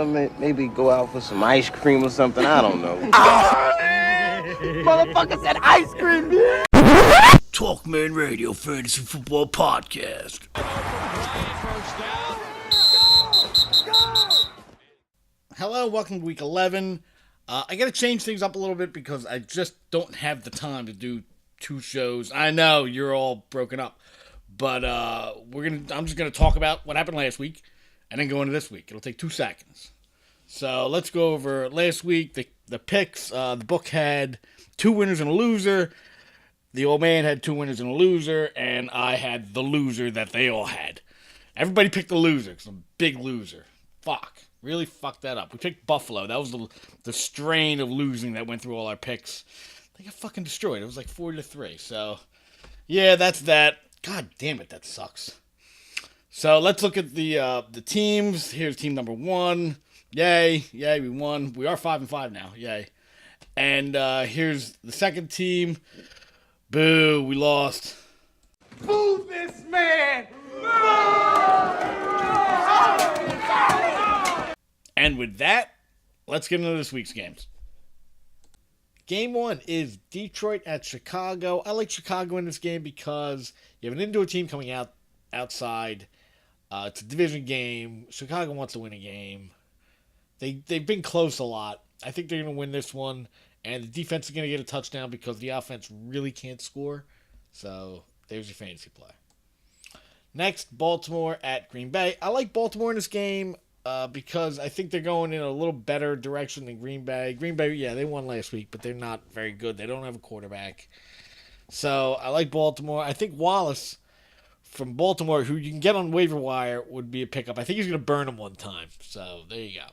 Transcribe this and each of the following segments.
Maybe go out for some ice cream or something. I don't know. Motherfucker said ice cream, yeah. TalkManRadio Fantasy Football Podcast. Hello, welcome to week 11. I got to change things up a little bit because I just don't have the time to do two shows. I know you're all broken up, but I'm just gonna talk about what happened last week and then go into this week. It'll take 2 seconds. So let's go over last week. The picks. The book had 2 winners and a loser. The old man had 2 winners and a loser, and I had the loser that they all had. Everybody picked the loser because I'm a big loser. Fuck. Really fucked that up. We picked Buffalo. That was the strain of losing that went through all our picks. They got fucking destroyed. It was like 4-3. So, yeah, that's that. God damn it, that sucks. So let's look at the teams. Here's team number 1. Yay, we won. We are 5-5 now. Yay. And here's the second team. Boo, we lost. Boo this man! And with that, let's get into this week's games. Game 1 is Detroit at Chicago. I like Chicago in this game because you have an indoor team coming outside. It's a division game. Chicago wants to win a game. They've been close a lot. I think they're going to win this one. And the defense is going to get a touchdown because the offense really can't score. So there's your fantasy play. Next, Baltimore at Green Bay. I like Baltimore in this game. Because I think they're going in a little better direction than Green Bay. Green Bay, yeah, they won last week, but they're not very good. They don't have a quarterback. So I like Baltimore. I think Wallace from Baltimore, who you can get on waiver wire, would be a pickup. I think he's going to burn him one time. So there you go.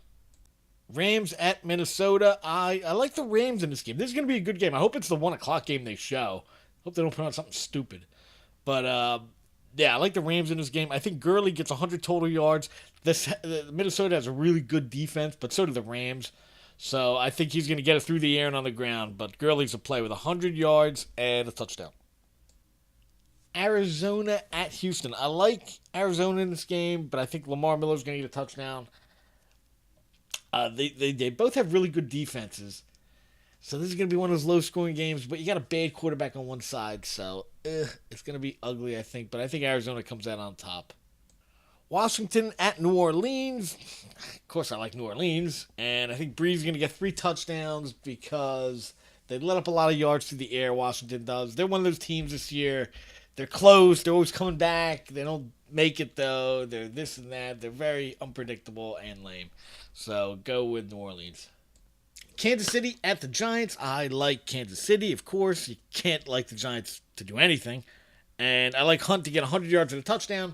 Rams at Minnesota. I like the Rams in this game. This is going to be a good game. I hope it's the 1 o'clock game they show. Hope they don't put on something stupid. But, yeah, I like the Rams in this game. I think Gurley gets 100 total yards. Minnesota has a really good defense, but so do the Rams. So I think he's going to get it through the air and on the ground. But Gurley's a play with 100 yards and a touchdown. Arizona at Houston. I like Arizona in this game, but I think Lamar Miller's going to get a touchdown. They both have really good defenses. So this is going to be one of those low-scoring games, but you got a bad quarterback on one side, so it's going to be ugly, I think. But I think Arizona comes out on top. Washington at New Orleans. Of course, I like New Orleans, and I think Breeze is going to get 3 touchdowns because they let up a lot of yards through the air, Washington does. They're one of those teams this year. They're close. They're always coming back. They don't make it, though. They're this and that. They're very unpredictable and lame. So go with New Orleans. Kansas City at the Giants. I like Kansas City, of course. You can't like the Giants to do anything. And I like Hunt to get 100 yards and a touchdown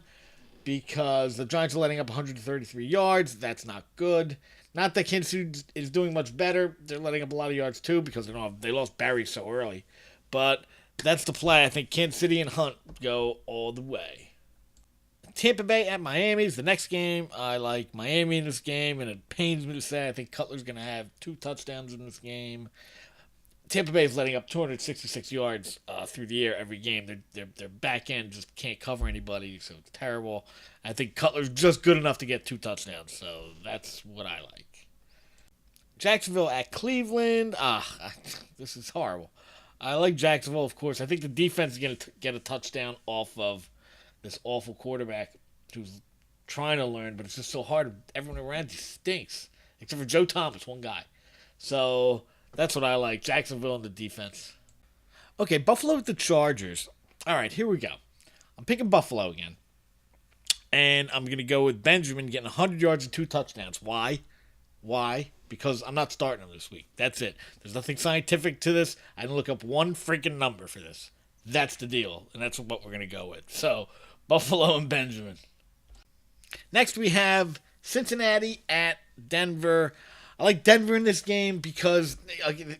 because the Giants are letting up 133 yards. That's not good. Not that Kansas City is doing much better. They're letting up a lot of yards, too, because they lost Barry so early. But that's the play. I think Kansas City and Hunt go all the way. Tampa Bay at Miami is the next game. I like Miami in this game, and it pains me to say I think Cutler's going to have 2 touchdowns in this game. Tampa Bay is letting up 266 yards through the air every game. Their back end just can't cover anybody, so it's terrible. I think Cutler's just good enough to get 2 touchdowns, so that's what I like. Jacksonville at Cleveland. This is horrible. I like Jacksonville, of course. I think the defense is going to get a touchdown off of this awful quarterback who's trying to learn, but it's just so hard. Everyone around you stinks, except for Joe Thomas, one guy. So that's what I like, Jacksonville and the defense. Okay, Buffalo with the Chargers. All right, here we go. I'm picking Buffalo again. And I'm going to go with Benjamin getting 100 yards and 2 touchdowns. Why? Because I'm not starting him this week. That's it. There's nothing scientific to this. I didn't look up one freaking number for this. That's the deal, and that's what we're going to go with. So, Buffalo and Benjamin. Next, we have Cincinnati at Denver. I like Denver in this game because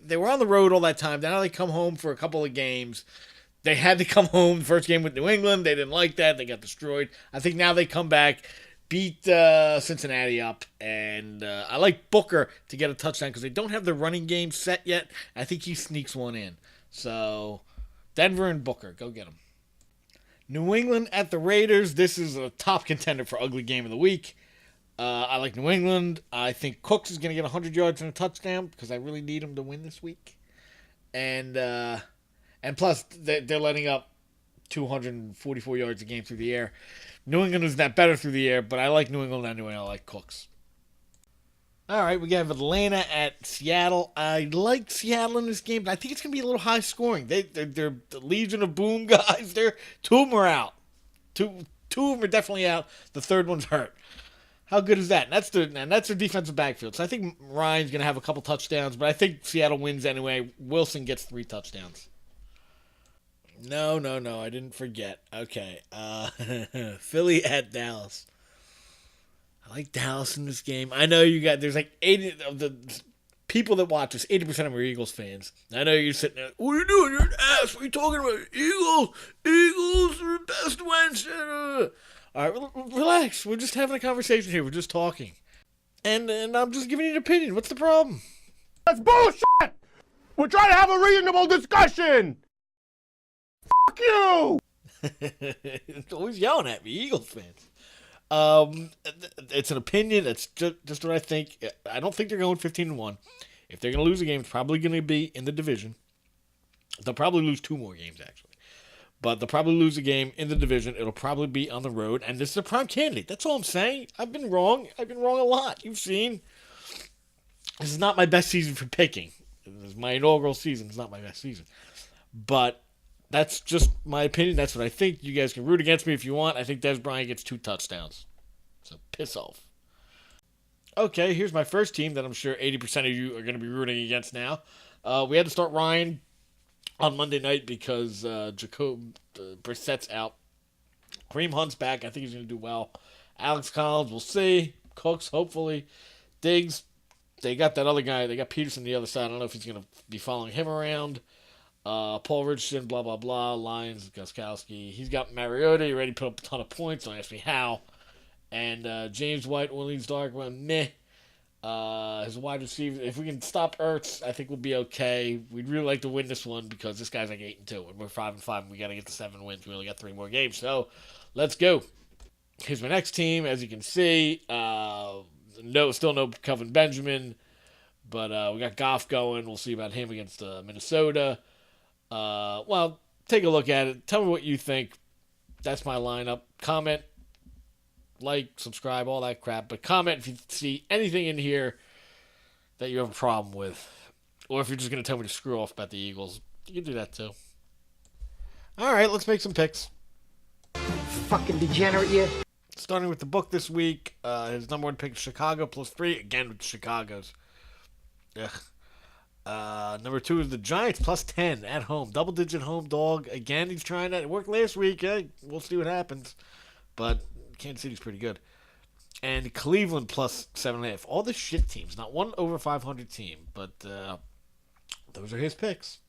they were on the road all that time. Now they come home for a couple of games. They had to come home the first game with New England. They didn't like that. They got destroyed. I think now they come back, beat Cincinnati up, and I like Booker to get a touchdown because they don't have the running game set yet. I think he sneaks one in. So, Denver and Booker, go get them. New England at the Raiders. This is a top contender for ugly game of the week. I like New England. I think Cooks is going to get 100 yards and a touchdown because I really need him to win this week. And plus, they're letting up 244 yards a game through the air. New England is not better through the air, but I like New England anyway. I like Cooks. All right, we got Atlanta at Seattle. I like Seattle in this game, but I think it's going to be a little high scoring. They're the Legion of Boom guys. Two of them are out. Two of them are definitely out. The third one's hurt. How good is that? And that's their defensive backfield. So I think Ryan's going to have a couple touchdowns, but I think Seattle wins anyway. Wilson gets 3 touchdowns. No, I didn't forget. Okay. Philly at Dallas. I like Dallas in this game. I know there's like 80 of the people that watch this, 80% of them are Eagles fans. I know you're sitting there, what are you doing? You're an ass. What are you talking about? Eagles are the best wins. All right, relax. We're just having a conversation here. We're just talking. And I'm just giving you an opinion. What's the problem? That's bullshit! We're trying to have a reasonable discussion! Fuck you! It's always yelling at me, Eagles fans. It's an opinion. It's just what I think. I don't think they're going 15-1. If they're going to lose a game, it's probably going to be in the division. They'll probably lose 2 more games, actually. But they'll probably lose a game in the division. It'll probably be on the road. And this is a prime candidate. That's all I'm saying. I've been wrong. I've been wrong a lot. You've seen. This is not my best season for picking. This is my inaugural season. It's not my best season. But that's just my opinion. That's what I think. You guys can root against me if you want. I think Dez Bryant gets 2 touchdowns. So piss off. Okay, here's my first team that I'm sure 80% of you are going to be rooting against now. We had to start Ryan on Monday night because Jacob Brissett's out. Kareem Hunt's back. I think he's going to do well. Alex Collins, we'll see. Cooks, hopefully. Diggs, they got that other guy. They got Peterson on the other side. I don't know if he's going to be following him around. Paul Richardson, blah, blah, blah. Lyons, Gostkowski. He's got Mariota. He already put up a ton of points. Don't ask me how. And James White, Orleans Darkman, meh. His wide receiver, if we can stop Ertz, I think we'll be okay. We'd really like to win this one because this guy's like 8-2, and we're 5-5, and we got to get to 7 wins. We only got 3 more games, so let's go. Here's my next team, as you can see. Still no Kelvin Benjamin, but we got Goff going. We'll see about him against Minnesota. Well, take a look at it. Tell me what you think. That's my lineup. Comment. Like, subscribe, all that crap. But comment if you see anything in here that you have a problem with. Or if you're just going to tell me to screw off about the Eagles. You can do that too. Alright, let's make some picks. Fucking degenerate, you. Starting with the book this week. His number 1 pick is Chicago +3. Again with Chicago's. Ugh. Number 2 is the Giants +10 at home. Double-digit home dog. Again, he's trying that. It worked last week. We'll see what happens. But Kansas City's pretty good. And Cleveland +7.5. All the shit teams. Not one over 500 team. But those are his picks.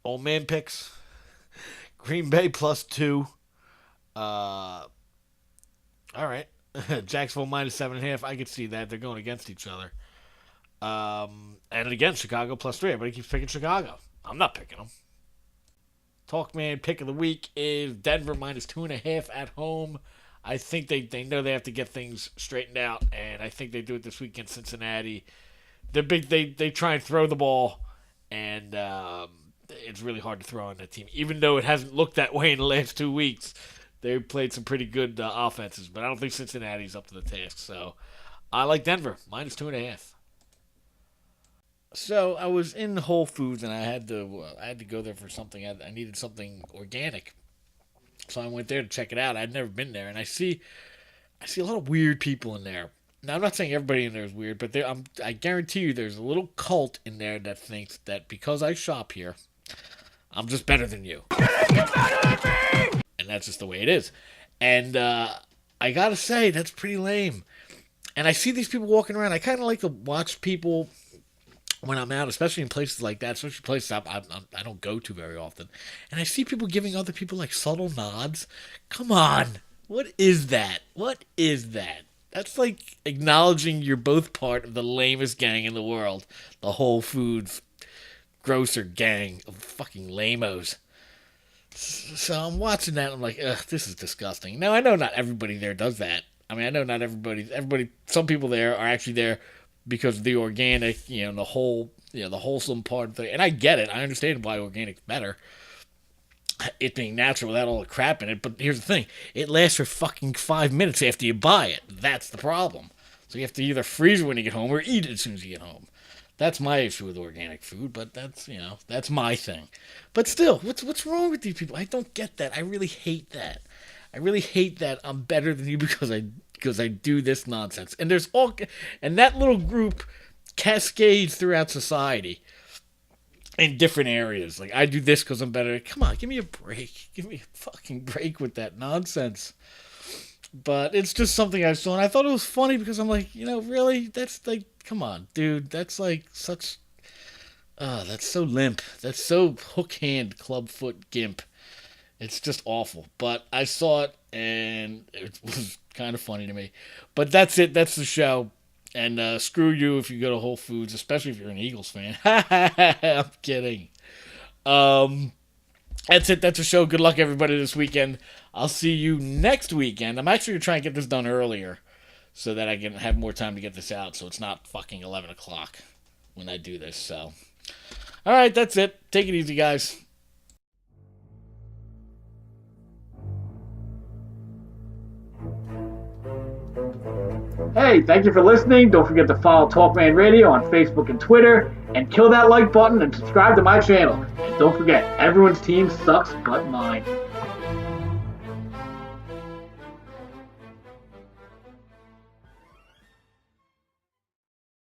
Old man picks. Green Bay +2. All right. Jacksonville -7.5. I could see that. They're going against each other. And again, Chicago +3. Everybody keeps picking Chicago. I'm not picking them. TalkMan pick of the week is Denver -2.5 at home. I think they know they have to get things straightened out, and I think they do it this week against Cincinnati. They're big. They try and throw the ball, and it's really hard to throw on that team. Even though it hasn't looked that way in the last 2 weeks, they played some pretty good offenses, but I don't think Cincinnati's up to the task. So I like Denver -2.5. So I was in Whole Foods, and I had to go there for something. I needed something organic. So I went there to check it out. I'd never been there, and I see a lot of weird people in there. Now, I'm not saying everybody in there is weird, but I guarantee you there's a little cult in there that thinks that because I shop here, I'm just better than you. You're better than me! And that's just the way it is. And I gotta say, that's pretty lame. And I see these people walking around. I kind of like to watch people when I'm out, especially in places like that, especially places I don't go to very often. And I see people giving other people like subtle nods. Come on. What is that? What is that? That's like acknowledging you're both part of the lamest gang in the world. The Whole Foods grocer gang of fucking lamos. So I'm watching that and I'm like, ugh, this is disgusting. Now, I know not everybody there does that. I mean, I know not everybody, some people there are actually there because of the organic, the whole, the wholesome part of it. And I get it. I understand why organic's better. It being natural without all the crap in it. But here's the thing. It lasts for fucking 5 minutes after you buy it. That's the problem. So you have to either freeze it when you get home or eat it as soon as you get home. That's my issue with organic food, but that's, that's my thing. But still, what's wrong with these people? I don't get that. I really hate that. I really hate that I'm better than you because I do this nonsense. And that little group cascades throughout society in different areas. Like, I do this because I'm better. Come on, give me a break. Give me a fucking break with that nonsense. But it's just something I saw, and I thought it was funny because I'm like, really? That's like, come on, dude. That's like such, that's so limp. That's so hook hand, club foot gimp. It's just awful. But I saw it, and it was kind of funny to me. But that's it. That's the show. And screw you if you go to Whole Foods, especially if you're an Eagles fan. I'm kidding. That's it. That's the show. Good luck, everybody, this weekend. I'll see you next weekend. I'm actually going to try and get this done earlier so that I can have more time to get this out so it's not fucking 11 o'clock when I do this. So, all right, that's it. Take it easy, guys. Hey, thank you for listening. Don't forget to follow TalkMan Radio on Facebook and Twitter, and kill that like button and subscribe to my channel. And don't forget, everyone's team sucks but mine.